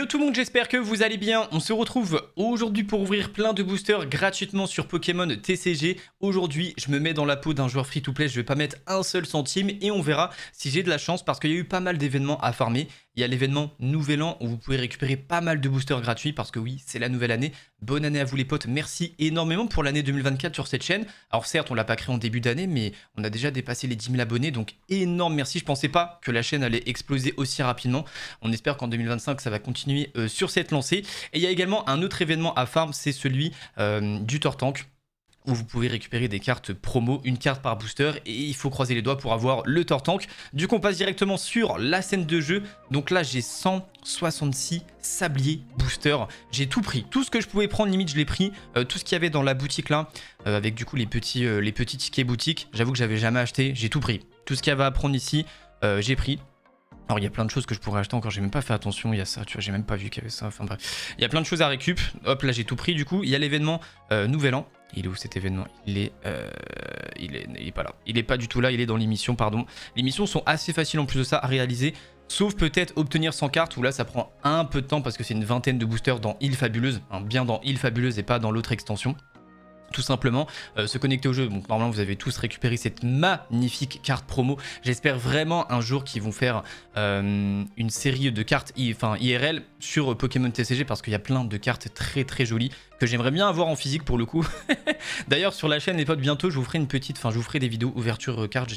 Yo tout le monde, j'espère que vous allez bien. On se retrouve aujourd'hui pour ouvrir plein de boosters gratuitement sur Pokémon TCG. Aujourd'hui, je me mets dans la peau d'un joueur free-to-play, je vais pas mettre un seul centime et on verra si j'ai de la chance parce qu'il y a eu pas mal d'événements à farmer. Il y a l'événement Nouvel An où vous pouvez récupérer pas mal de boosters gratuits parce que oui, c'est la nouvelle année. Bonne année à vous les potes, merci énormément pour l'année 2024 sur cette chaîne. Alors certes, on l'a pas créé en début d'année, mais on a déjà dépassé les 10 000 abonnés, donc énorme merci. Je pensais pas que la chaîne allait exploser aussi rapidement. On espère qu'en 2025, ça va continuer sur cette lancée. Et il y a également un autre événement à farm, c'est celui du Tortank, où vous pouvez récupérer des cartes promo, une carte par booster, et il faut croiser les doigts pour avoir le Tortank. Du coup, on passe directement sur la scène de jeu. Donc là, j'ai 166 sabliers boosters. J'ai tout pris. Tout ce que je pouvais prendre, limite, je l'ai pris. Tout ce qu'il y avait dans la boutique là, avec du coup les petits tickets boutique. J'avoue que j'avais jamais acheté. J'ai tout pris. Tout ce qu'il y avait à prendre ici, j'ai pris. Alors il y a plein de choses que je pourrais acheter encore, j'ai même pas fait attention, il y a ça, tu vois, j'ai même pas vu qu'il y avait ça, enfin bref. Il y a plein de choses à récup, hop là j'ai tout pris du coup. Il y a l'événement Nouvel An, il est où cet événement? Il est pas là, il est pas du tout là, il est dans l'émission, pardon. Les missions sont assez faciles en plus de ça à réaliser, sauf peut-être obtenir 100 cartes, où là ça prend un peu de temps parce que c'est une vingtaine de boosters dans Île Fabuleuse, hein, bien dans Île Fabuleuse et pas dans l'autre extension. Tout simplement, se connecter au jeu. Donc normalement vous avez tous récupéré cette magnifique carte promo. J'espère vraiment un jour qu'ils vont faire une série de cartes IRL sur Pokémon TCG parce qu'il y a plein de cartes très très jolies que j'aimerais bien avoir en physique pour le coup. D'ailleurs sur la chaîne les potes, bientôt je vous ferai je vous ferai des vidéos ouverture cartes.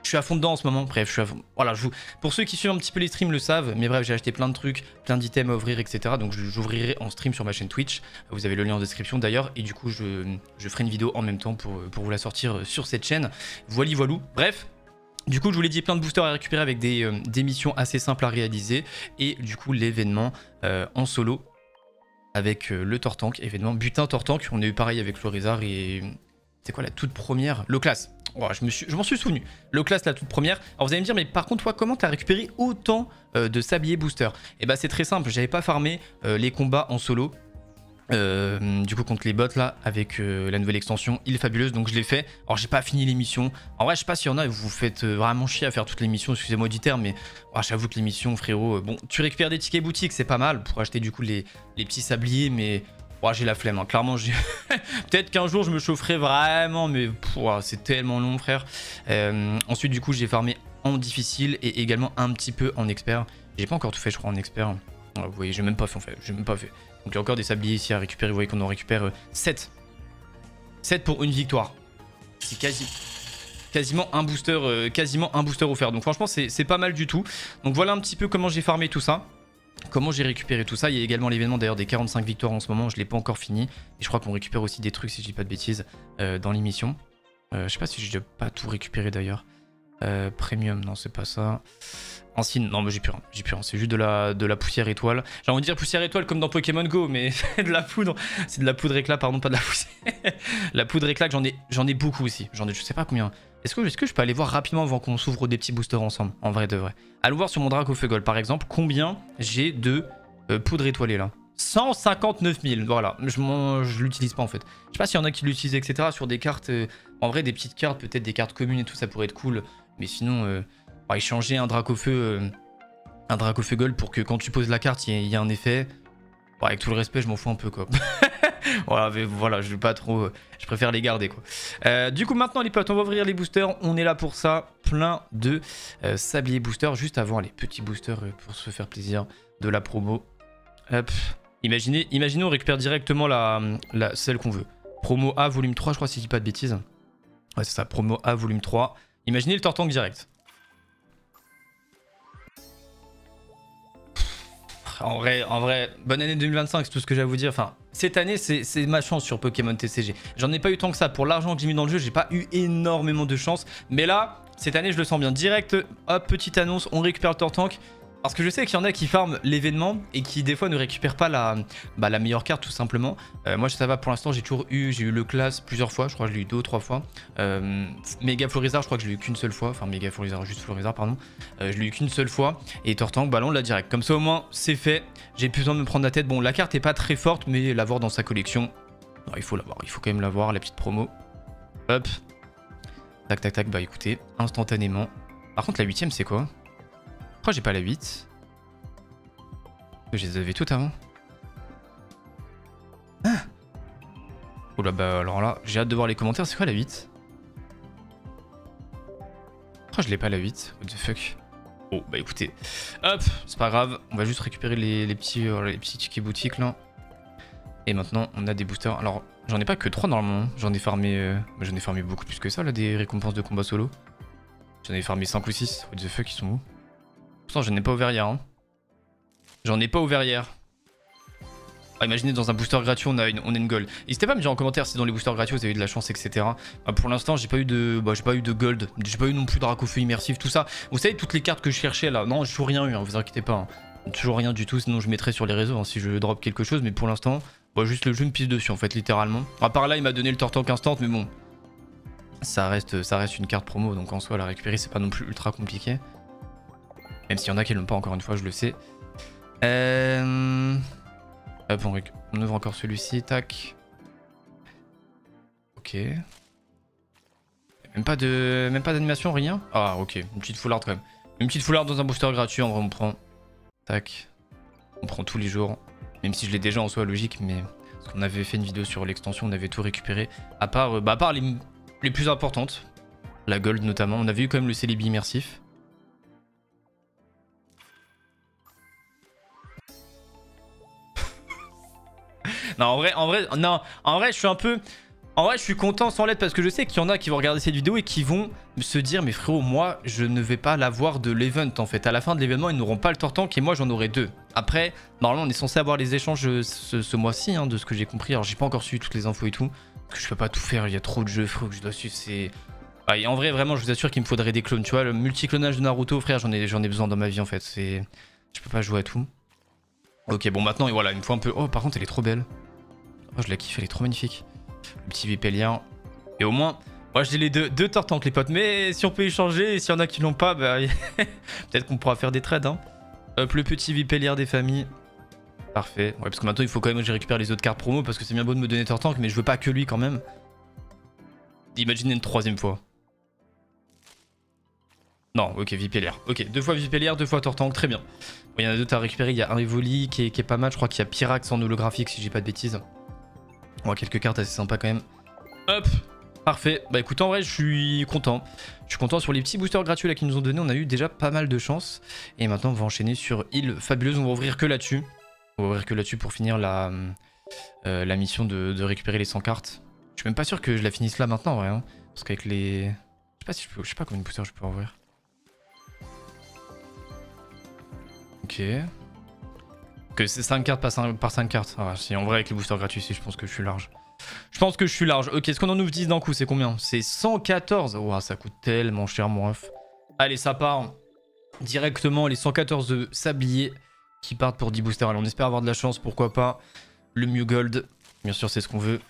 Je suis à fond dedans en ce moment, bref, je suis à fond. Voilà, pour ceux qui suivent un petit peu les streams le savent, mais bref, j'ai acheté plein de trucs, plein d'items à ouvrir, etc. Donc j'ouvrirai en stream sur ma chaîne Twitch. Vous avez le lien en description d'ailleurs, et du coup, je ferai une vidéo en même temps pour vous la sortir sur cette chaîne. Voilà, voilou. Bref. Du coup, je vous l'ai dit, plein de boosters à récupérer avec des missions assez simples à réaliser. Et du coup, l'événement en solo avec le Tortank, événement butin Tortank. On a eu pareil avec Florizard et... C'est quoi la toute première? Loclas. Oh, je m'en suis souvenu. Loclas, la toute première. Alors vous allez me dire, mais par contre, toi, comment t'as récupéré autant de sabliers booster? Et bah, c'est très simple. J'avais pas farmé les combats en solo. Du coup, contre les bots là, avec la nouvelle extension Île Fabuleuse. Donc, je l'ai fait. Alors, j'ai pas fini les missions. En vrai, je sais pas s'il y en a, vous vous faites vraiment chier à faire toutes les missions. Excusez-moi du terme, mais oh, j'avoue que les missions, frérot. Bon, tu récupères des tickets boutiques, c'est pas mal pour acheter du coup les petits sabliers, mais. Oh, j'ai la flemme, hein. Clairement, peut-être qu'un jour je me chaufferai vraiment, mais c'est tellement long, frère. Ensuite, du coup, j'ai farmé en difficile et également un petit peu en expert. J'ai pas encore tout fait, je crois, en expert. Vous voyez, j'ai même pas fait, en fait. J'ai même pas fait. Donc, il y a encore des sabliers ici à récupérer. Vous voyez qu'on en récupère 7. 7 pour une victoire. C'est quasiment un booster offert. Donc, franchement, c'est pas mal du tout. Donc, voilà un petit peu comment j'ai farmé tout ça. Comment j'ai récupéré tout ça. Il y a également l'événement d'ailleurs des 45 victoires en ce moment, je ne l'ai pas encore fini. Et je crois qu'on récupère aussi des trucs si je dis pas de bêtises dans l'émission. Je sais pas si je dois pas tout récupérer d'ailleurs. Premium, non c'est pas ça. Ancienne, non mais j'ai plus rien, c'est juste de la poussière étoile. J'ai envie de dire poussière étoile comme dans Pokémon Go, mais c'est de la poudre. C'est de la poudre éclat, pardon, pas de la poussière. La poudre éclat, j'en ai beaucoup aussi. Je sais pas combien. Est-ce que je peux aller voir rapidement avant qu'on s'ouvre des petits boosters ensemble, en vrai de vrai? Allons voir sur mon Dracofeu par exemple, combien j'ai de poudre étoilée là. 159 000, voilà, je l'utilise pas en fait. Je sais pas s'il y en a qui l'utilisent, etc. Sur des cartes, en vrai des petites cartes, peut-être des cartes communes et tout, ça pourrait être cool. Mais sinon, échanger un Dracofeu Gold pour que quand tu poses la carte, il y a un effet. Bon, avec tout le respect, je m'en fous un peu quoi. Voilà, mais voilà, je vais pas trop. Je préfère les garder quoi. Du coup, maintenant les potes, on va ouvrir les boosters. On est là pour ça. Plein de sabliers boosters. Juste avant les petits boosters pour se faire plaisir de la promo. Hop. Imaginez, on récupère directement celle qu'on veut. Promo A, volume 3, je crois, si je dis pas de bêtises. Ouais, c'est ça, promo A, volume 3. Imaginez le Tortank direct. En vrai, bonne année 2025, c'est tout ce que j'ai à vous dire. Enfin, cette année, c'est ma chance sur Pokémon TCG. J'en ai pas eu tant que ça. Pour l'argent que j'ai mis dans le jeu, j'ai pas eu énormément de chance. Mais là, cette année, je le sens bien. Direct, hop, petite annonce, on récupère le Tortank. Parce que je sais qu'il y en a qui farment l'événement et qui des fois ne récupèrent pas la meilleure carte tout simplement. Moi ça va pour l'instant, j'ai eu le class plusieurs fois, je crois que je l'ai eu 2 ou 3 fois. Méga Florizard, je crois que je l'ai eu qu'une seule fois, enfin Méga Florizard, juste Florizard pardon. Je l'ai eu qu'une seule fois et Tortank, bah là on l'a direct. Comme ça au moins c'est fait, j'ai plus besoin de me prendre la tête. Bon la carte est pas très forte mais l'avoir dans sa collection, non, il faut l'avoir, il faut quand même l'avoir, la petite promo. Hop, tac tac tac, bah écoutez, instantanément. Par contre la 8ème c'est quoi? Pourquoi j'ai pas la 8? Je les avais toutes avant. Ah. Oula bah alors là, j'ai hâte de voir les commentaires. C'est quoi la 8? Oh je l'ai pas la 8. What the fuck. Bon bah écoutez. Hop, c'est pas grave. On va juste récupérer les petits tickets boutiques là. Et maintenant on a des boosters. Alors j'en ai pas que 3 normalement. J'en ai farmé beaucoup plus que ça là, des récompenses de combat solo. J'en ai farmé 5 ou 6. What the fuck, ils sont où? Pourtant j'en ai pas ouvert hier hein. J'en ai pas ouvert hier. Ah, imaginez dans un booster gratuit on a une gold. N'hésitez pas à me dire en commentaire si dans les boosters gratuits vous avez eu de la chance, etc. Bah, pour l'instant j'ai pas eu de gold, j'ai pas eu non plus de Dracofeu immersif, tout ça. Vous savez toutes les cartes que je cherchais là, non j'ai toujours rien eu, hein, vous inquiétez pas. Hein. Toujours rien du tout, sinon je mettrai sur les réseaux hein, si je drop quelque chose. Mais pour l'instant, bah, juste le jeu me pisse dessus en fait littéralement. À part là il m'a donné le Tortank instant mais bon. Ça reste une carte promo donc en soi la récupérer c'est pas non plus ultra compliqué. Même s'il y en a qui l'ont pas encore une fois je le sais. Hop, on ouvre encore celui-ci, tac. Ok. Même pas d'animation, rien. Ah ok, une petite foularde quand même. Une petite foularde dans un booster gratuit, en vrai on prend. Tac. On prend tous les jours. Même si je l'ai déjà en soi logique, mais parce qu'on avait fait une vidéo sur l'extension, on avait tout récupéré. À part les plus importantes. La gold notamment. On avait eu quand même le Celebi immersif. Non, en vrai, je suis un peu... En vrai, je suis content sans l'aide parce que je sais qu'il y en a qui vont regarder cette vidéo et qui vont se dire mais frérot, moi, je ne vais pas l'avoir de l'event en fait. À la fin de l'événement, ils n'auront pas le Tortank et moi, j'en aurai 2. Après, normalement, on est censé avoir les échanges ce mois-ci, hein, de ce que j'ai compris. Alors, j'ai pas encore suivi toutes les infos et tout. Parce que je peux pas tout faire, il y a trop de jeux, frérot, que je dois suivre. C'est... Ah, et en vrai, vraiment, je vous assure qu'il me faudrait des clones. Tu vois, le multi-clonage de Naruto, frère, j'en ai besoin dans ma vie en fait. C'est... Je peux pas jouer à tout. Ok, bon, maintenant, et voilà, il me faut un peu... Oh, par contre, elle est trop belle. Oh, je la kiffe, elle est trop magnifique. Le petit Vipellier. Et au moins, moi j'ai les deux Tortank les potes. Mais si on peut échanger, et s'il y en a qui l'ont pas, bah, peut-être qu'on pourra faire des trades. Hein. Hop, le petit Vipellier des familles. Parfait. Ouais, parce que maintenant il faut quand même que je récupère les autres cartes promo. Parce que c'est bien beau de me donner Tortank, mais je veux pas que lui quand même. Imaginez une 3ème fois. Non, ok, Vipellier. Ok, 2 fois Vipellier, 2 fois Tortank, très bien. Bon, il y en a d'autres à récupérer. Il y a un Evoli qui est pas mal. Je crois qu'il y a Pyrax en holographique si j'ai pas de bêtises. On a quelques cartes assez sympas quand même. Hop, parfait. Bah écoute, en vrai, je suis content. Je suis content sur les petits boosters gratuits là qu'ils nous ont donné. On a eu déjà pas mal de chance. Et maintenant, on va enchaîner sur Île Fabuleuse. On va ouvrir que là-dessus. On va ouvrir que là-dessus pour finir la mission de récupérer les 100 cartes. Je suis même pas sûr que je la finisse là maintenant, ouais. Hein, parce qu'avec les... Je sais pas combien de boosters je peux ouvrir. Ok. Que c'est 5 cartes par 5 cartes. Ah, si, en vrai, avec les boosters gratuits, si, je pense que je suis large. Je pense que je suis large. Ok, ce qu'on en ouvre 10 d'un coup, c'est combien? C'est 114. Ouah, ça coûte tellement cher, mon ref. Allez, ça part directement. Les 114 de sablier qui partent pour 10 boosters. Allez, on espère avoir de la chance, pourquoi pas. Le Mew Gold, bien sûr, c'est ce qu'on veut.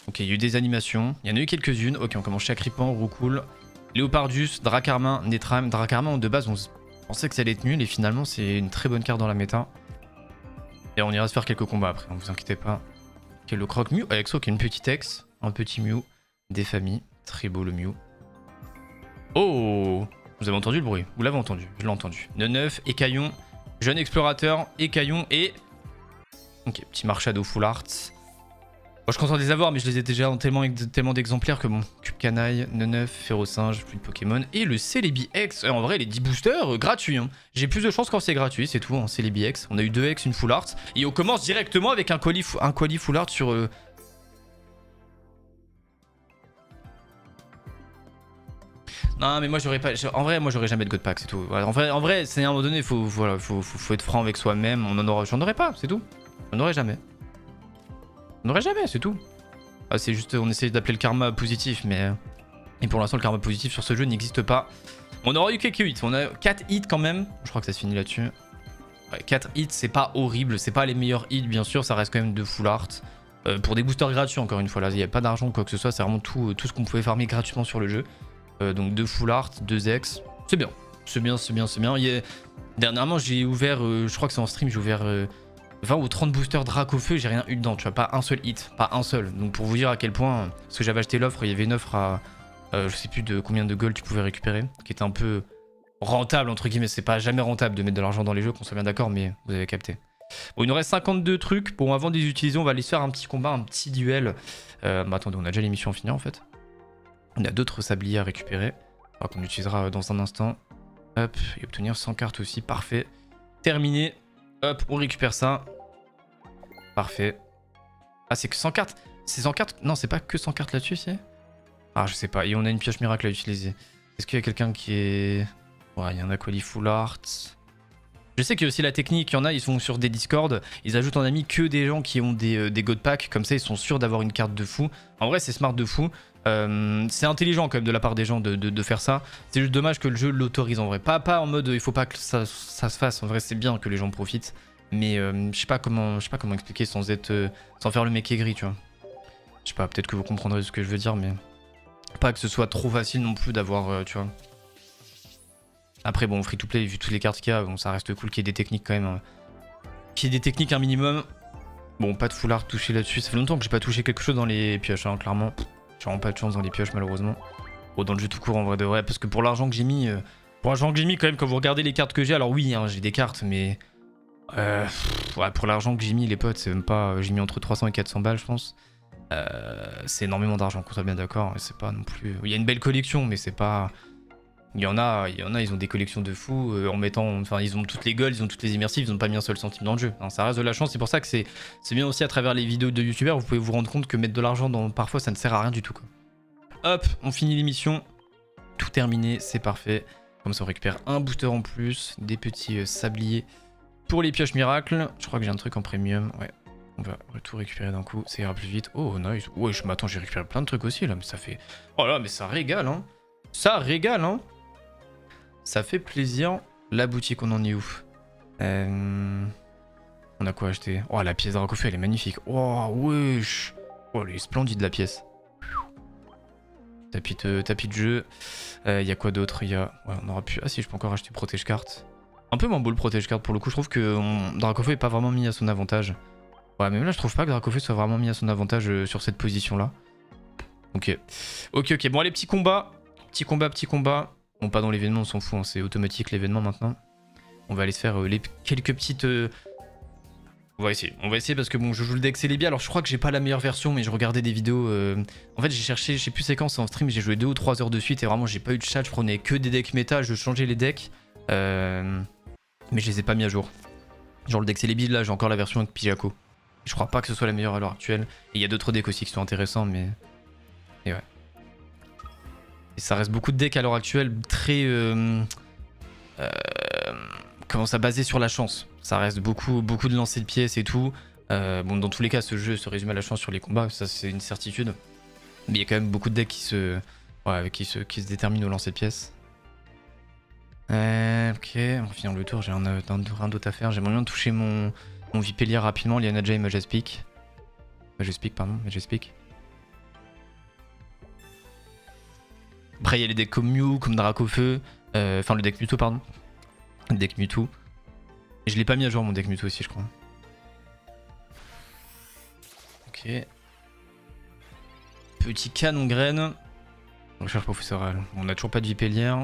Ok, il y a eu des animations. Il y en a eu quelques-unes. Ok, on commence Chakripan, Roucool, Léopardus, Dracarmin, Netram. Dracarmin, de base, on pensait que ça allait être nul. Et finalement, c'est une très bonne carte dans la méta. Et on ira se faire quelques combats après, ne vous inquiétez pas. Ok, le Croc Mew, Alexo qui est une petite ex, un petit Mew, des familles, très beau le Mew. Oh, vous avez entendu le bruit? Vous l'avez entendu? Je l'ai entendu. Neuf, Écaillon, jeune explorateur, Écaillon et... Ok, petit Marshadow Full Art. Bon, je suis content de les avoir, mais je les ai déjà en tellement d'exemplaires que bon. Cube Canaille, Neuf, Férocinge, plus de Pokémon. Et le Celebi X, en vrai, les 10 boosters, gratuits. Hein. J'ai plus de chance quand c'est gratuit, c'est tout, hein, Celebi X. On a eu 2 X, une Full Art. Et on commence directement avec un colis Full Art sur... Non, mais moi, j'aurais pas... En vrai, moi, j'aurais jamais de God Pack, c'est tout. Voilà, en vrai, c'est à un moment donné, faut être franc avec soi-même. J'en aurais pas, c'est tout. J'en aurais jamais. On n'aurait jamais, c'est tout. Ah, c'est juste, on essaye d'appeler le karma positif, mais... Et pour l'instant, le karma positif sur ce jeu n'existe pas. On aura eu quelques hits, on a 4 hits quand même. Je crois que ça se finit là-dessus. Ouais, 4 hits, c'est pas horrible, c'est pas les meilleurs hits, bien sûr, ça reste quand même de full art. Pour des boosters gratuits, encore une fois, là, il n'y a pas d'argent ou quoi que ce soit, c'est vraiment tout ce qu'on pouvait farmer gratuitement sur le jeu. Donc 2 full art, 2 ex, c'est bien. C'est bien. Dernièrement, j'ai ouvert, je crois que c'est en stream, j'ai ouvert... 20 ou 30 boosters Dracofeu, j'ai rien eu dedans, tu vois, pas un seul hit, pas un seul. Donc pour vous dire à quel point, parce que j'avais acheté l'offre, il y avait une offre à, je sais plus de combien de gold tu pouvais récupérer, qui était un peu rentable, entre guillemets, c'est pas jamais rentable de mettre de l'argent dans les jeux, qu'on soit bien d'accord, mais vous avez capté. Bon, il nous reste 52 trucs. Bon, avant de les utiliser, on va aller se faire un petit combat, un petit duel. Bah attendez, on a déjà l'émission en finir en fait. On a d'autres sabliers à récupérer. Qu'on utilisera dans un instant. Hop, et obtenir 100 cartes aussi, parfait. Terminé. Hop, on récupère ça. Parfait. Ah, c'est que 100 cartes. C'est 100 cartes? Non, c'est pas que 100 cartes là-dessus, si? Ah, je sais pas. Et on a une pioche miracle à utiliser. Est-ce qu'il y a quelqu'un qui est... Ouais, il y a un Aquali Full Art. Je sais qu'il y a aussi la technique. Il y en a, ils sont sur des Discord. Ils ajoutent en ami que des gens qui ont des God Packs. Comme ça, ils sont sûrs d'avoir une carte de fou. En vrai, c'est smart de fou. C'est intelligent quand même de la part des gens de faire ça. C'est juste dommage que le jeu l'autorise en vrai. Pas en mode il faut pas que ça se fasse. En vrai, c'est bien que les gens profitent. Mais je sais pas comment expliquer sans faire le mec aigri, tu vois. Je sais pas, peut-être que vous comprendrez ce que je veux dire, mais pas que ce soit trop facile non plus d'avoir, tu vois. Après, bon, free to play, vu toutes les cartes qu'il y a, bon, ça reste cool qu'il y ait des techniques quand même. Hein. Qu'il y ait des techniques un minimum. Bon, pas de full art touché là-dessus. Ça fait longtemps que j'ai pas touché quelque chose dans les pioches, hein, clairement. J'ai vraiment pas de chance dans les pioches, malheureusement. Bon, dans le jeu tout court, en vrai de vrai, parce que pour l'argent que j'ai mis, quand même, quand vous regardez les cartes que j'ai, alors oui, hein, j'ai des cartes, mais ouais, pour l'argent que j'ai mis, les potes, c'est même pas, j'ai mis entre 300 et 400 balles, je pense. C'est énormément d'argent, qu'on soit bien d'accord. C'est pas non plus. Il y a une belle collection, mais c'est pas. Il y en a, ils ont des collections de fous en mettant. Enfin, ils ont toutes les golds, ils ont toutes les immersives, ils ont pas mis un seul centime dans le jeu. Hein, ça reste de la chance, c'est pour ça que c'est bien aussi à travers les vidéos de youtubeurs, vous pouvez vous rendre compte que mettre de l'argent dans. Parfois, ça ne sert à rien du tout, quoi. Hop, on finit l'émission. Tout terminé, c'est parfait. Comme ça, on récupère un booster en plus, des petits sabliers pour les pioches miracles. Je crois que j'ai un truc en premium, ouais. On va tout récupérer d'un coup, ça ira plus vite. Oh, nice. Ouais, je m'attends, j'ai récupéré plein de trucs aussi, là, mais ça fait... Oh là, mais ça régale, hein. Ça régale, hein. Ça fait plaisir. La boutique, on en est où? On a quoi acheter? Oh, la pièce Dracofeu, elle est magnifique. Oh, wesh. Oh, elle est splendide, la pièce. Tapis de jeu. Il y a quoi d'autre? Il y a... Ouais, on aura pu... Ah si, je peux encore acheter protège carte. Un peu moins beau le protège carte pour le coup. Je trouve que Dracofeu est pas vraiment mis à son avantage. Ouais, mais là, je trouve pas que Dracofeu soit vraiment mis à son avantage sur cette position-là. Ok. Ok. Bon, allez, petit combat. Petit combat. Bon, pas dans l'événement, on s'en fout. Hein, c'est automatique l'événement maintenant. On va aller se faire quelques petites... On va essayer parce que bon, je joue le deck Celebi. Alors, je crois que j'ai pas la meilleure version, mais je regardais des vidéos. En fait, j'ai cherché, je sais plus séquence en stream, j'ai joué 2 ou 3 heures de suite et vraiment, j'ai pas eu de chat. Je prenais que des decks méta, je changeais les decks. Mais je les ai pas mis à jour. Genre, le deck Celebi, là, j'ai encore la version avec Pijako. Je crois pas que ce soit la meilleure à l'heure actuelle. Et il y a d'autres decks aussi qui sont intéressants, mais... Et ouais. Et ça reste beaucoup de decks à l'heure actuelle très... Comment ça, basé sur la chance. Ça reste beaucoup de lancers de pièces et tout. Bon, dans tous les cas, ce jeu se résume à la chance sur les combats, ça c'est une certitude. Mais il y a quand même beaucoup de decks qui se déterminent au lancer de pièces. Ok, on va finir le tour, j'ai rien d'autre à faire. J'aimerais bien toucher mon Vipellier rapidement, Lianaja et Majespeak. Majespeak. Après, il y a les decks comme Mew, comme Dracofeu. Enfin, le deck Mewtwo, pardon. Le deck Mewtwo. Et je l'ai pas mis à jour, mon deck Mewtwo aussi, je crois. Ok. Petit canon graine. Recherche professorale. On a toujours pas de Vipellier.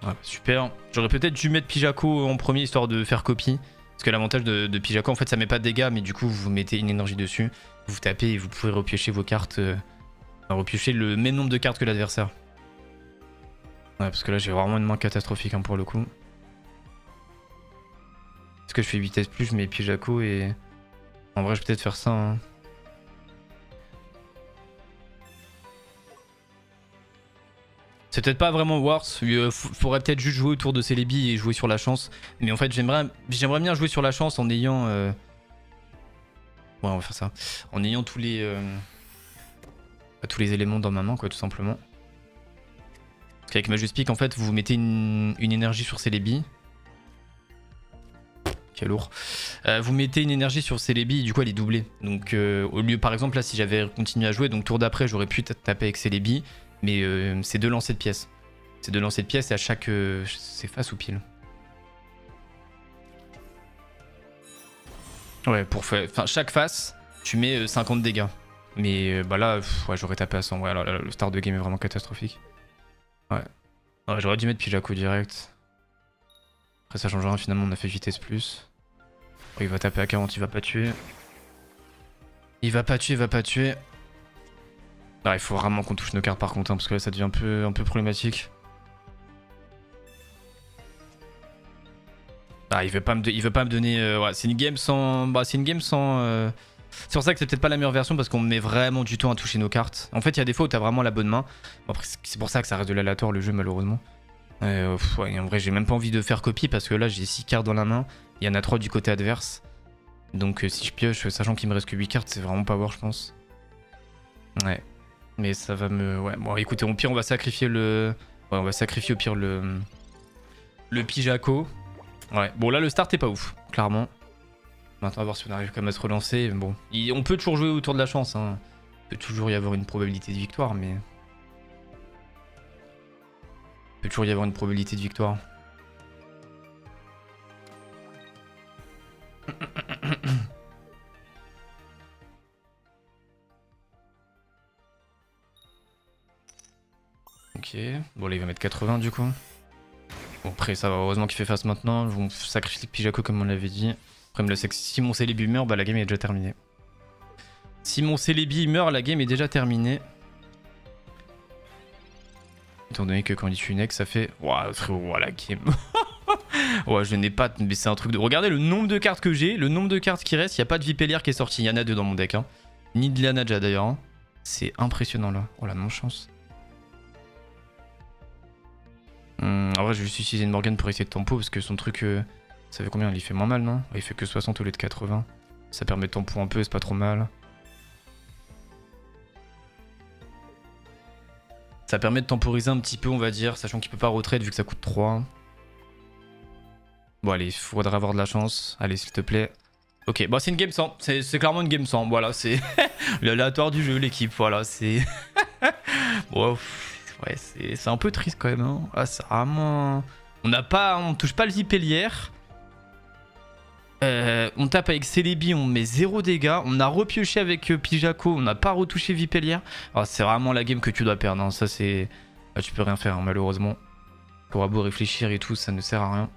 Ouais, super. J'aurais peut-être dû mettre Pijako en premier histoire de faire copie. Parce que l'avantage de Pijako, en fait, ça met pas de dégâts, mais du coup, vous mettez une énergie dessus. Vous tapez et vous pouvez repiocher vos cartes. Repiocher le même nombre de cartes que l'adversaire. Ouais, parce que là, j'ai vraiment une main catastrophique hein, pour le coup. Est-ce que je fais vitesse plus, je mets Pijako et... En vrai, je vais peut-être faire ça. Hein. C'est peut-être pas vraiment worse. Faudrait peut-être juste jouer autour de Celebi et jouer sur la chance. Mais en fait, j'aimerais bien jouer sur la chance en ayant... Ouais, on va faire ça. En ayant tous les éléments dans ma main, quoi, tout simplement. Parce qu'avec Majespeak, en fait, vous mettez une énergie sur Celebi. Quel lourd. Vous mettez une énergie sur Celebi et du coup, elle est doublée. Donc, au lieu, par exemple, là, si j'avais continué à jouer, donc tour d'après, j'aurais pu taper avec Celebi. Mais c'est 2 lancers de pièces. C'est 2 lancers de pièces et à chaque... c'est face ou pile? Ouais, enfin, chaque face, tu mets 50 dégâts. Mais bah là, ouais, j'aurais tapé à 100. Ouais, alors, le start de game est vraiment catastrophique. Ouais. Ouais, j'aurais dû mettre Pijaco direct. Après ça change rien, finalement on a fait vitesse plus. Oh, il va taper à 40, il va pas tuer. Il va pas tuer, il va pas tuer. Ah, il faut vraiment qu'on touche nos cartes par contre, hein, parce que là ça devient un peu problématique. Ah, il veut pas me donner... ouais, c'est une game sans... Bah, c'est une game sans... C'est pour ça que c'est peut-être pas la meilleure version, parce qu'on met vraiment du temps à toucher nos cartes. En fait, il y a des fois où t'as vraiment la bonne main. Bon, après, c'est pour ça que ça reste de l'aléatoire le jeu, malheureusement. Ouais, en vrai, j'ai même pas envie de faire copie, parce que là, j'ai 6 cartes dans la main. Il y en a 3 du côté adverse. Donc si je pioche, sachant qu'il me reste que 8 cartes, c'est vraiment pas voir, je pense. Ouais. Mais ça va me... Ouais, bon, écoutez, au pire, on va sacrifier le... Ouais, on va sacrifier au pire le Pijaco. Ouais, bon là le start est pas ouf, clairement. Maintenant on va voir si on arrive quand même à se relancer. Bon, on peut toujours jouer autour de la chance, hein. Il peut toujours y avoir une probabilité de victoire, mais... Il peut toujours y avoir une probabilité de victoire. Ok, bon là il va mettre 80 du coup. Bon après ça va, heureusement qu'il fait face maintenant. On sacrifie le Pijaco comme on l'avait dit. Après le sexe, si mon Celebi meurt, bah la game est déjà terminée. Si mon Celebi meurt, la game est déjà terminée. Étant donné que quand il tue une ex, ça fait... Ouah frérot, ouah la game. Ouais, je n'ai pas... Mais c'est un truc de... Regardez le nombre de cartes que j'ai, le nombre de cartes qui restent. Il n'y a pas de Vipellier qui est sorti, il y en a 2 dans mon deck. Hein. Ni de Lianaja d'ailleurs. Hein. C'est impressionnant là. Oh la non-chance. En vrai, je vais juste utiliser une Morgane pour essayer de tempo parce que son truc, ça fait combien? Il fait moins mal, non? Il fait que 60 au lieu de 80. Ça permet de tempo un peu, c'est pas trop mal. Ça permet de temporiser un petit peu, on va dire, sachant qu'il peut pas retraite vu que ça coûte 3. Bon, allez, il faudra avoir de la chance. Allez, s'il te plaît. Ok, bon, c'est une game 100. C'est clairement une game 100. Voilà, c'est l'aléatoire du jeu, l'équipe. Voilà, c'est. Bon, ouais, c'est un peu triste quand même. Hein. Ah, c'est vraiment... On touche pas le Vipellier. On tape avec Celebi, on met 0 dégâts. On a repioché avec Pijaco, on n'a pas retouché Vipellier. Ah, c'est vraiment la game que tu dois perdre. Hein. Ça, c'est... Ah, tu peux rien faire, hein, malheureusement. T'auras beau réfléchir et tout, ça ne sert à rien.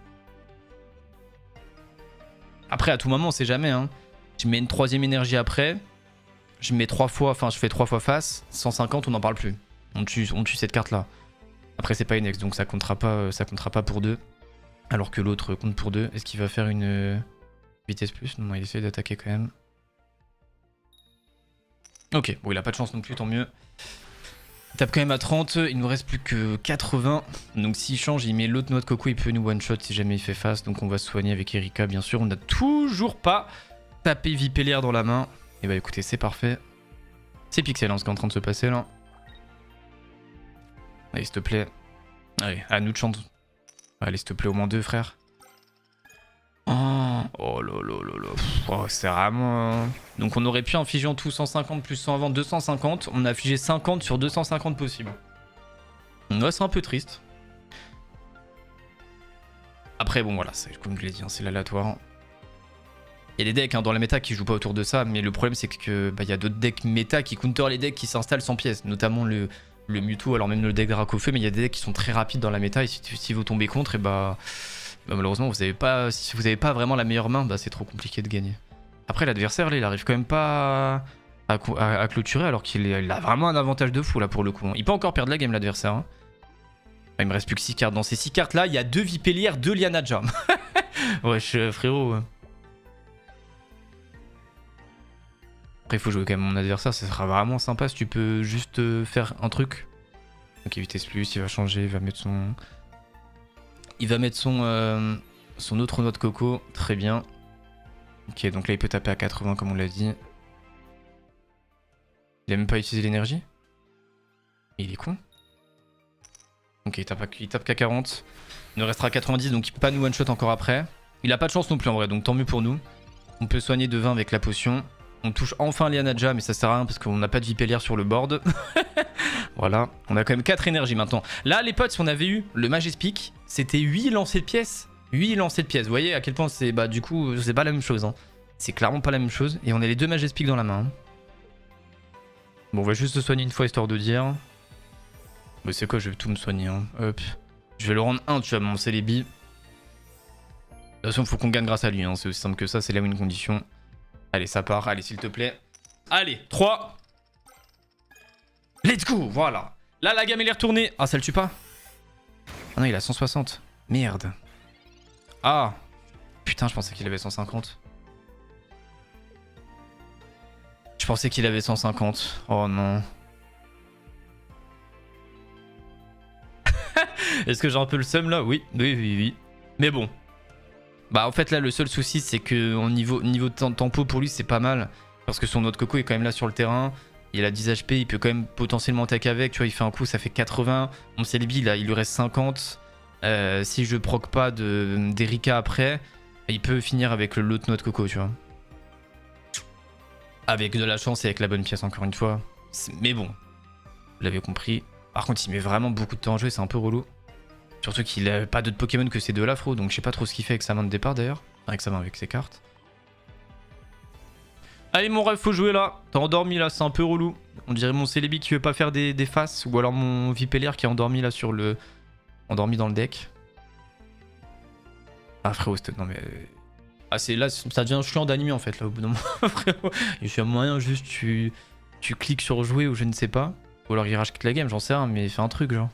Après, à tout moment, on sait jamais. Hein. Je mets une 3ème énergie après. Je mets 3 fois... Enfin, je fais 3 fois face. 150, on n'en parle plus. On tue cette carte-là. Après, c'est pas une ex, donc ça comptera pas pour 2. Alors que l'autre compte pour 2. Est-ce qu'il va faire une vitesse plus? Non, il essaie d'attaquer quand même. Ok, bon, il a pas de chance non plus, tant mieux. Il tape quand même à 30, il nous reste plus que 80. Donc s'il change, il met l'autre noix de coco, il peut nous one-shot si jamais il fait face. Donc on va se soigner avec Erika, bien sûr. On n'a toujours pas tapé Vipellier dans la main. Et bah écoutez, c'est parfait. C'est pixel, hein, ce qui est en train de se passer là. Allez, s'il te plaît. Allez, à nous de chante. Allez, s'il te plaît, au moins 2, frère. Oh là là là là. Oh, c'est vraiment... Donc on aurait pu infliger en tout 150 plus 120, 250. On a infligé 50 sur 250 possibles. Ouais, c'est un peu triste. Après, bon, voilà, comme je l'ai dit, hein, c'est l'aléatoire. Il y a des decks hein, dans la méta qui jouent pas autour de ça, mais le problème c'est que y a d'autres decks méta qui counter les decks qui s'installent sans pièces, notamment le Mewtwo, alors même le deck Dracofeu, mais il y a des decks qui sont très rapides dans la méta et si vous tombez contre, et malheureusement si vous avez pas vraiment la meilleure main, c'est trop compliqué de gagner. Après l'adversaire là, il arrive quand même pas à clôturer alors qu'il a vraiment un avantage de fou là pour le coup. Il peut encore perdre la game l'adversaire. Hein. Il me reste plus que 6 cartes. Dans ces 6 cartes là, il y a 2 Vipellier, 2 Lianaja. Wesh frérot. Après il faut jouer quand même mon adversaire, ça sera vraiment sympa si tu peux juste faire un truc. Ok, vitesse plus, il va changer, il va mettre son... Il va mettre son autre noix de coco, très bien. Ok, donc là il peut taper à 80 comme on l'a dit. Il a même pas utilisé l'énergie. Il est con. Ok, il tape qu'à 40. Il nous restera 90, donc il peut pas nous one-shot encore après. Il a pas de chance non plus en vrai, donc tant mieux pour nous. On peut soigner de 20 avec la potion. On touche enfin Lianaja, mais ça sert à rien parce qu'on n'a pas de Vipellier sur le board. Voilà, on a quand même 4 énergies maintenant. Là, les potes, si on avait eu le Majespic, c'était 8 lancers de pièces. 8 lancers de pièces. Vous voyez à quel point c'est... du coup, c'est pas la même chose. Hein. C'est clairement pas la même chose. Et on a les 2 Majespic dans la main. Hein. Bon, on va juste se soigner une fois, histoire de dire. Mais c'est quoi, je vais tout me soigner. Hein. Hop. Je vais le rendre 1, tu vois, mon Celebi. De toute façon, il faut qu'on gagne grâce à lui. Hein. C'est aussi simple que ça, c'est la win condition. Allez, ça part. Allez, s'il te plaît. Allez, 3. Let's go, voilà. Là, la gamme, elle est retournée. Ah, ça le tue pas? Ah non, il a 160. Merde. Ah. Putain, je pensais qu'il avait 150. Je pensais qu'il avait 150. Oh non. Est-ce que j'ai un peu le seum là? Oui, oui, oui, oui. Mais bon. Bah en fait là le seul souci c'est que au niveau de tempo pour lui c'est pas mal. Parce que son autre coco est quand même là sur le terrain. Il a 10 HP, il peut quand même potentiellement attaquer avec. Tu vois, il fait un coup, ça fait 80. Mon Celebi là, il lui reste 50. Si je proc pas d'Erika après, il peut finir avec l'autre noix de coco, tu vois. Avec de la chance et avec la bonne pièce encore une fois. Mais bon, vous l'avez compris. Par contre il met vraiment beaucoup de temps à jouer, c'est un peu relou. Surtout qu'il a pas d'autres Pokémon que ces deux là, frérot. Donc je sais pas trop ce qu'il fait avec sa main de départ d'ailleurs. Avec sa main, avec ses cartes. Allez mon rêve, faut jouer là. T'es endormi là, c'est un peu relou. On dirait mon Celebi qui veut pas faire des faces. Ou alors mon Vipellier qui est endormi là sur le... Endormi dans le deck. Ah frérot, non mais... Ah c'est là, ça devient chiant d'animer en fait là au bout d'un moment, frérot. Il y a moyen juste tu cliques sur jouer ou je ne sais pas. Ou alors il rage quitte la game, j'en sais rien, mais fais un truc genre.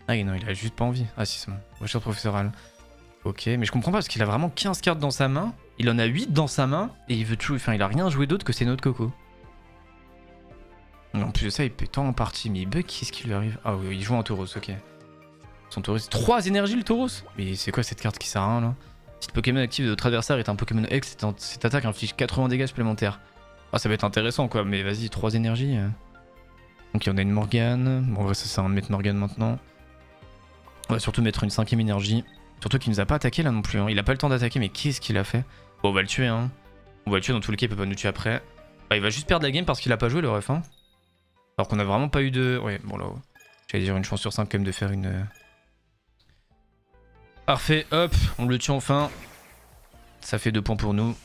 Ah non, il a juste pas envie. Ah si, c'est bon. Voiture professorale. Ok, mais je comprends pas parce qu'il a vraiment 15 cartes dans sa main. Il en a 8 dans sa main. Et il veut toujours... Enfin, il a rien joué d'autre que ses noix de coco. Et en plus de ça, il peut tant en partie. Mais il bug, qu'est-ce qui lui arrive? Ah oui, il joue en Tauros, ok. Son Tauros... 3 énergies le Tauros? Mais c'est quoi cette carte qui sert à rien là? Si le Pokémon actif de votre adversaire est un Pokémon X, cette attaque inflige 80 dégâts supplémentaires. Ah, ça va être intéressant quoi, mais vas-y, 3 énergies. Donc il y en a une Morgane. Bon, en vrai, ça sert à rien de mettre Morgane maintenant. On va surtout mettre une 5ème énergie. Surtout qu'il nous a pas attaqué là non plus. Hein. Il a pas le temps d'attaquer, mais qu'est-ce qu'il a fait? Bon, on va le tuer. Hein. On va le tuer dans tous les cas, il peut pas nous tuer après. Bah, il va juste perdre la game parce qu'il a pas joué le ref. Hein. Alors qu'on a vraiment pas eu de... Ouais, bon là... J'allais dire une chance sur 5 quand même de faire une... Parfait, hop, on le tue enfin. Ça fait 2 points pour nous.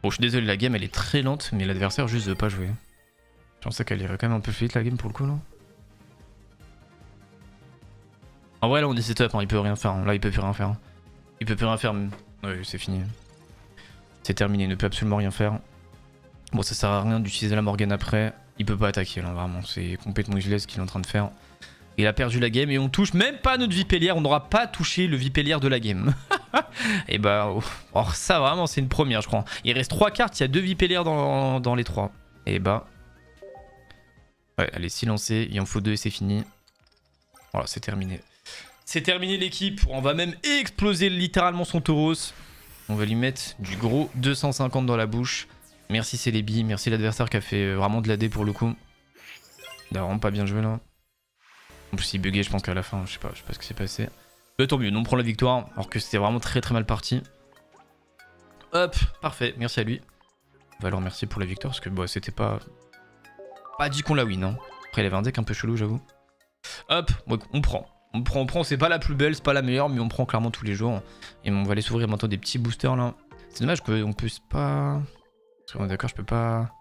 Bon, je suis désolé, la game elle est très lente, mais l'adversaire juste veut pas jouer. Je pensais qu'elle irait quand même un peu plus vite la game pour le coup là. En vrai là on est setup, hein, il peut rien faire, hein. Là il peut plus rien faire. Il peut plus rien faire, ouais c'est fini. C'est terminé, il ne peut absolument rien faire. Bon ça sert à rien d'utiliser la Morgane après. Il peut pas attaquer là vraiment, c'est complètement useless ce qu'il est en train de faire. Il a perdu la game et on touche même pas notre Vipellier, on n'aura pas touché le Vipellier de la game. Et bah oh, ça vraiment c'est une première je crois. Il reste 3 cartes, il y a 2 Vipellier dans les 3. Et bah... Ouais, allez, silencez, il en faut 2 et c'est fini. Voilà, c'est terminé. C'est terminé l'équipe, on va même exploser littéralement son Tauros. On va lui mettre du gros 250 dans la bouche. Merci Celebi, merci l'adversaire qui a fait vraiment de l'AD pour le coup. Il a vraiment pas bien joué là. En plus il buguait je pense qu'à la fin, je sais pas ce qui s'est passé. Mais tant mieux, nous on prend la victoire, alors que c'était vraiment très mal parti. Hop, parfait, merci à lui. On va le remercier pour la victoire, parce que bah, c'était pas dit qu'on la win. Hein. Après il avait un deck un peu chelou j'avoue. Hop, on prend. On prend, c'est pas la plus belle, c'est pas la meilleure, mais on prend clairement tous les jours. Et on va aller s'ouvrir maintenant des petits boosters là. C'est dommage qu'on puisse pas... Parce qu'on est d'accord, je peux pas...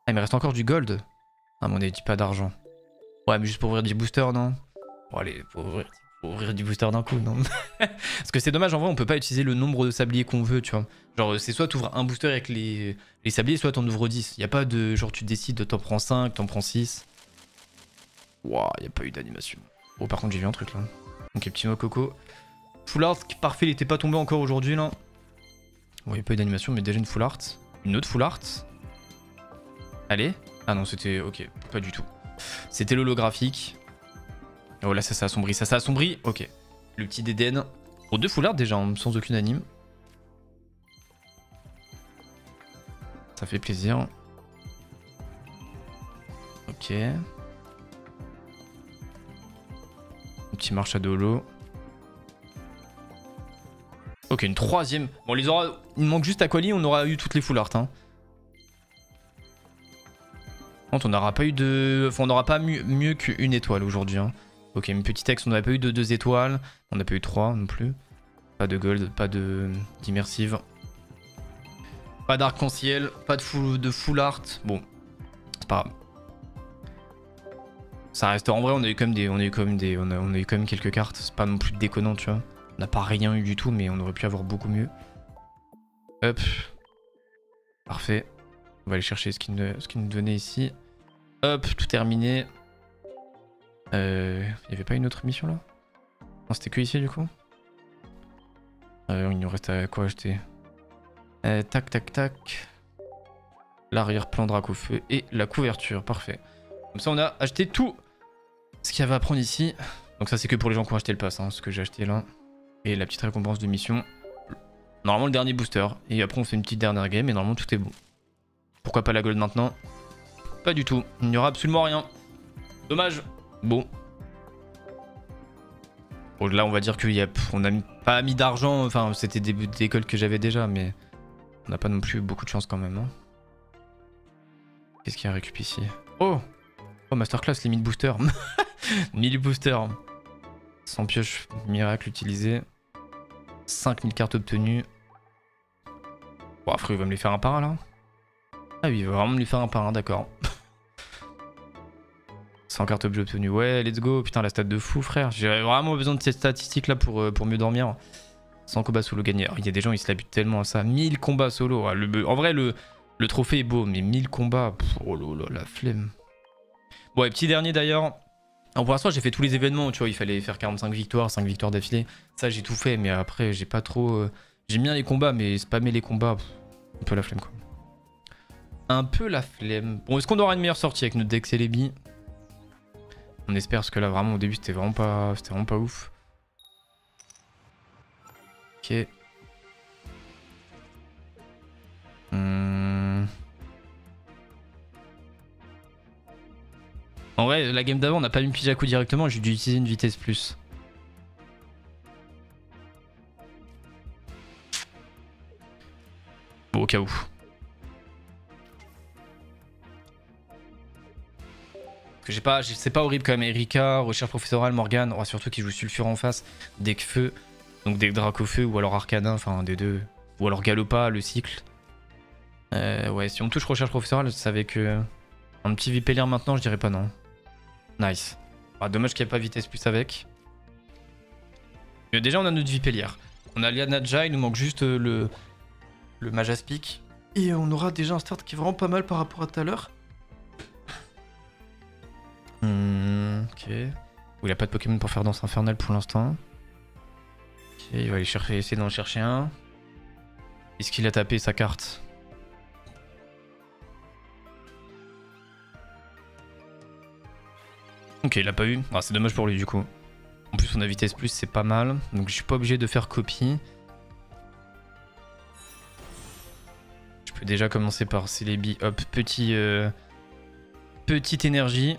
Ah il me reste encore du gold. Ah mais on dit pas d'argent. Ouais mais juste pour ouvrir des boosters non? Bon allez, faut ouvrir du booster d'un coup non? Parce que c'est dommage en vrai, on peut pas utiliser le nombre de sabliers qu'on veut tu vois. Genre c'est soit t'ouvres un booster avec les sabliers, soit t'en ouvres 10. Y a pas de genre tu décides, t'en prends 5, t'en prends 6. Wouah, y a pas eu d'animation. Bon par contre j'ai vu un truc là. Ok petit noix coco. Full art, parfait, il était pas tombé encore aujourd'hui là. Bon y a pas eu d'animation mais déjà une full art. Une autre full art. Allez. Ah non c'était... Ok, pas du tout. C'était l'holographique. Oh là ça s'est assombri, ok. Le petit Dédène. Bon 2 full art déjà hein, sans aucune anime. Ça fait plaisir. Ok. Un petit marche à holo. Ok, une 3ème. Bon, il manque juste Aquali, on aura eu toutes les full art. Hein. On n'aura pas eu de... Enfin, on n'aura pas mieux qu'une étoile aujourd'hui. Hein. Ok, une petite ex, on n'avait pas eu de 2 étoiles. On n'a pas eu 3 non plus. Pas de gold, pas d'immersive. Pas d'arc-en-ciel, pas de full art. Bon, c'est pas grave. Ça reste en vrai, on a eu quand même on a eu quand même quelques cartes. C'est pas non plus déconnant, tu vois. On n'a pas rien eu du tout, mais on aurait pu avoir beaucoup mieux. Hop. Parfait. On va aller chercher ce qu'il nous donnait ici. Hop, tout terminé. Il n'y avait pas une autre mission là? Non, c'était que ici du coup. Il nous reste à quoi acheter? Tac, tac, tac. L'arrière-plan Dracofeu et la couverture. Parfait. Comme ça, on a acheté tout ce qu'il y avait à prendre ici. Donc ça, c'est que pour les gens qui ont acheté le pass, hein, ce que j'ai acheté là. Et la petite récompense de mission. Normalement, le dernier booster. Et après, on fait une petite dernière game et normalement, tout est bon. Pourquoi pas la gold maintenant? Pas du tout. Il n'y aura absolument rien. Dommage. Bon. Bon, là, on va dire qu'on n'a pas mis d'argent. Enfin, c'était des golds que j'avais déjà, mais on n'a pas non plus beaucoup de chance quand même. Hein. Qu'est-ce qu'il y a à récup ici? Oh! Oh, masterclass, les 1000 boosters. 1000 boosters. 100 pioches miracle utilisées. 5000 cartes obtenues. Bon, après, il va me les faire un par un là. Ah oui, il va vraiment me les faire un par un, d'accord. 100 cartes objets obtenues. Ouais, let's go. Putain, la stat de fou, frère. J'ai vraiment besoin de cette statistique là pour mieux dormir. 100 combats solo gagnés. Il y a des gens, ils se l'habitent tellement à ça. 1000 combats solo. En vrai, le trophée est beau, mais 1000 combats. Oh là là, la flemme. Bon, et petit dernier d'ailleurs. Pour l'instant, j'ai fait tous les événements. Tu vois, il fallait faire 45 victoires, 5 victoires d'affilée. Ça, j'ai tout fait, mais après, j'ai pas trop. J'ai bien les combats, mais spammer les combats, un peu la flemme quoi. Un peu la flemme. Bon, est-ce qu'on aura une meilleure sortie avec notre deck Celebi? On espère, parce que là, vraiment, au début, c'était vraiment pas ouf. Ok. En vrai, la game d'avant, on n'a pas mis Pijaku directement, j'ai dû utiliser une vitesse plus. Bon, au cas où. C'est pas horrible quand même. Erika, recherche professorale, Morgane, oh, surtout qui joue Sulfure en face, deck feu, donc deck Dracofeu ou alors Arcana, enfin un des deux. Ou alors Galopa, le cycle. Ouais, si on touche recherche professorale, c'est avec un petit Vipellier maintenant, je dirais pas non. Nice. Ah, dommage qu'il n'y ait pas vitesse plus avec. Mais déjà, on a notre Vipellier. On a Lianadja, il nous manque juste le Majaspic. Et on aura déjà un start qui est vraiment pas mal par rapport à tout à l'heure. Ok. Il a pas de Pokémon pour faire danse infernale pour l'instant. Ok, il va aller essayer d'en chercher un. Est-ce qu'il a tapé sa carte? Ok, il l'a pas eu. Ah, c'est dommage pour lui du coup. En plus, on a vitesse plus, c'est pas mal. Donc, je suis pas obligé de faire copie. Je peux déjà commencer par Celebi. Hop, petite énergie.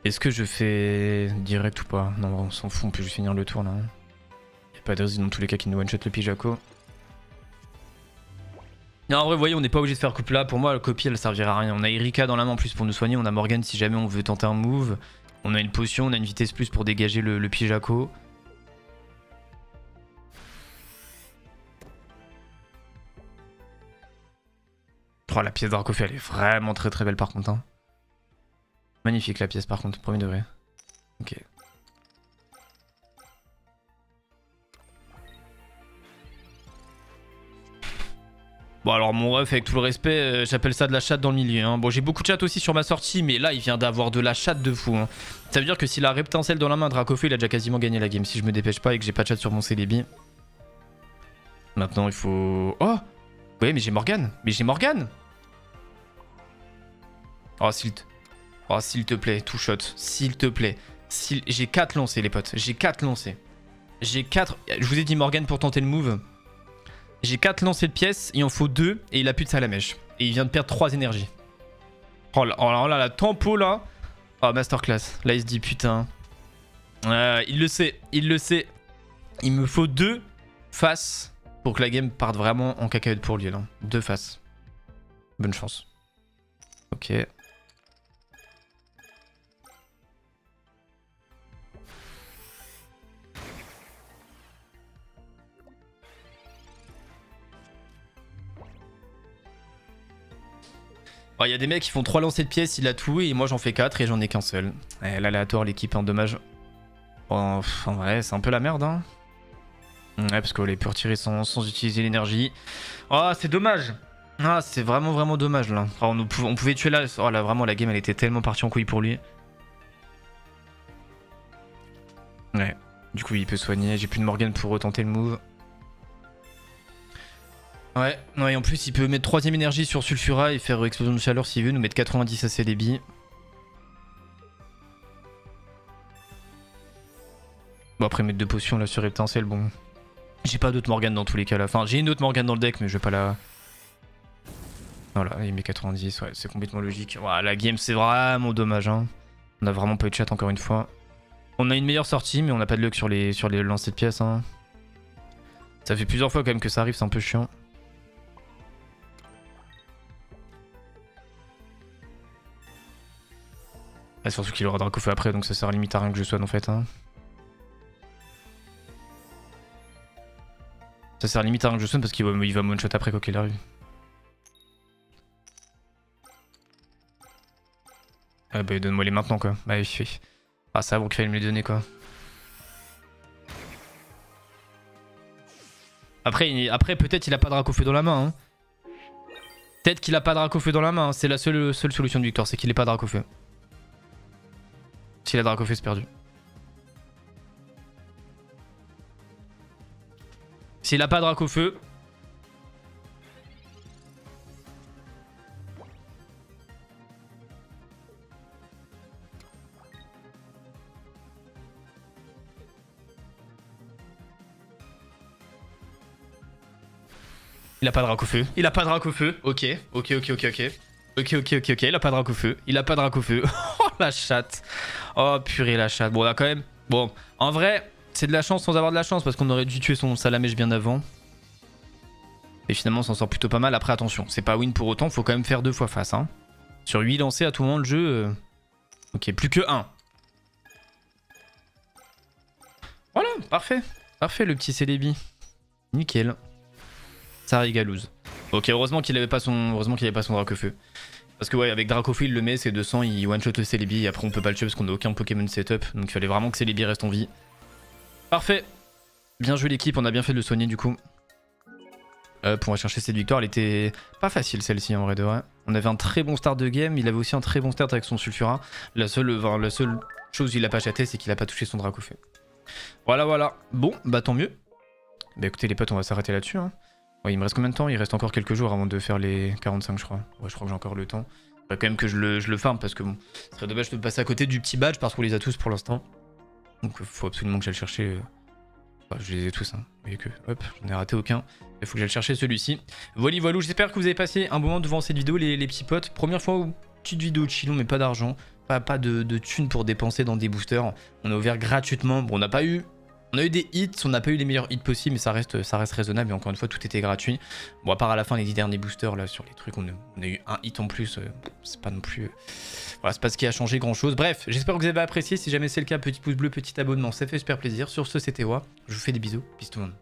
Est-ce que je fais direct ou pas? Non, on s'en fout, on peut juste finir le tour là. Y'a pas de raison dans tous les cas qu'il nous one-shot le Pijaco. Non, en vrai, vous voyez, on n'est pas obligé de faire coupe là. Pour moi, la copie, elle servira à rien. On a Erika dans la main en plus pour nous soigner. On a Morgane si jamais on veut tenter un move. On a une potion, on a une vitesse plus pour dégager le Pijaco. Oh, la pièce d'Arcofeu, elle est vraiment très très belle par contre. Hein. Magnifique la pièce par contre, premier degré. Ok. Bon alors mon ref, avec tout le respect, j'appelle ça de la chatte dans le milieu. Hein. Bon j'ai beaucoup de chat aussi sur ma sortie, mais là il vient d'avoir de la chatte de fou. Hein. Ça veut dire que s'il a Reptincelle dans la main, Dracofeu il a déjà quasiment gagné la game si je me dépêche pas et que j'ai pas de chat sur mon Celebi. Maintenant il faut... Oh ouais mais j'ai Morgane. Mais j'ai Morgane. Oh s'il te plaît, two shot. S'il te plaît. J'ai 4 lancés les potes. J'ai 4 lancés. J'ai 4... Je vous ai dit Morgane pour tenter le move. J'ai 4 lancers de pièces, il en faut 2 et il a plus de salamèche. Et il vient de perdre 3 énergies. Oh là, la tempo là. Oh, masterclass. Là il se dit putain. Il le sait, il le sait. Il me faut 2 faces pour que la game parte vraiment en cacahuète pour lui là. 2 faces. Bonne chance. Ok. Il y a des mecs qui font 3 lancers de pièces, il a tout, et moi j'en fais 4 et j'en ai qu'un seul. L'aléatoire, l'équipe, en dommage. Bon, en vrai, c'est un peu la merde, hein. Ouais, parce qu'on aurait pu retirer sans utiliser l'énergie. Oh, c'est dommage. Ah, c'est vraiment dommage, là. Oh, on pouvait tuer là. Oh là, vraiment, la game, elle était tellement partie en couille pour lui. Ouais. Du coup, il peut soigner. J'ai plus de Morgane pour retenter le move. Ouais, et en plus il peut mettre 3ème énergie sur Sulfura et faire explosion de chaleur s'il veut, nous mettre 90 à Celebi. Bon après mettre 2 potions là sur Reptincelle, bon. J'ai pas d'autre Morgane dans tous les cas là. Enfin j'ai une autre Morgane dans le deck mais je vais pas la... Voilà, il met 90, ouais c'est complètement logique. Voilà, la game c'est vraiment dommage hein. On a vraiment pas eu de chat encore une fois. On a une meilleure sortie mais on a pas de luck sur les lancers de pièces hein. Ça fait plusieurs fois quand même que ça arrive, c'est un peu chiant. Ah, surtout qu'il aura Dracofeu après, donc ça sert limite à rien que je soigne en fait. Hein. Ça sert limite à rien que je soigne parce qu'il va me one-shot après quoi qu'il arrive. Ah bah donne-moi les maintenant quoi. Bah il fait. Ah ça bon qu'il fallait me les donner quoi. Après peut-être il a pas Dracofeu dans la main. Hein. Peut-être qu'il a pas Dracofeu dans la main. Hein. C'est la seule solution de victoire, c'est qu'il ait pas Dracofeu. S'il a Dracofeu, c'est perdu. S'il a pas Dracofeu. Il a pas Dracofeu. Il a pas Dracofeu. Ok. Ok. Il a pas Dracofeu. Il a pas Dracofeu. Oh la chatte. Oh purée la chatte. Bon là quand même. Bon, en vrai, c'est de la chance sans avoir de la chance parce qu'on aurait dû tuer son Salamèche bien avant. Et finalement, on s'en sort plutôt pas mal. Après, attention, c'est pas win pour autant. Faut quand même faire 2 fois face. Hein. Sur 8 lancés à tout moment, le jeu. Ok, plus que 1. Voilà, parfait. Parfait le petit Celebi. Nickel. Ça régalouse. Ok, heureusement qu'il avait pas son Dracofeu. Parce que ouais, avec Dracofeu, il le met, c'est 200, il one-shot le Celebi. Et après, on peut pas le tuer parce qu'on a aucun Pokémon setup. Donc il fallait vraiment que Celebi reste en vie. Parfait. Bien joué l'équipe, on a bien fait de le soigner du coup. On va chercher cette victoire, elle était pas facile celle-ci en vrai de vrai. On avait un très bon start de game, il avait aussi un très bon start avec son Sulfura. La seule chose qu'il a pas chaté, c'est qu'il a pas touché son Dracofeu. Voilà. Bon, bah tant mieux. Bah écoutez les potes, on va s'arrêter là-dessus. Hein. Ouais, il me reste combien de temps? Il reste encore quelques jours avant de faire les 45 je crois. Ouais, je crois que j'ai encore le temps. Il faudrait quand même que je le farm parce que bon, ce serait dommage de passer à côté du petit badge parce qu'on les a tous pour l'instant. Donc faut absolument que j'aille chercher... Enfin, je les ai tous, hein. Vous voyez que, hop, j'en ai raté aucun. Il faut que j'aille chercher celui-ci. Voilà, j'espère que vous avez passé un bon moment devant cette vidéo, les petits potes. Première fois où, petite vidéo de chillon, mais pas d'argent. Pas de thunes pour dépenser dans des boosters. On a ouvert gratuitement. Bon, on a eu des hits, on n'a pas eu les meilleurs hits possibles, mais ça reste raisonnable. Et encore une fois, tout était gratuit. Bon, à part à la fin, les 10 derniers boosters, là, sur les trucs, on a eu un hit en plus. C'est pas non plus... Voilà, c'est pas ce qui a changé grand chose. Bref, j'espère que vous avez apprécié. Si jamais c'est le cas, petit pouce bleu, petit abonnement, ça fait super plaisir. Sur ce, c'était Wa. Je vous fais des bisous. Peace tout le monde.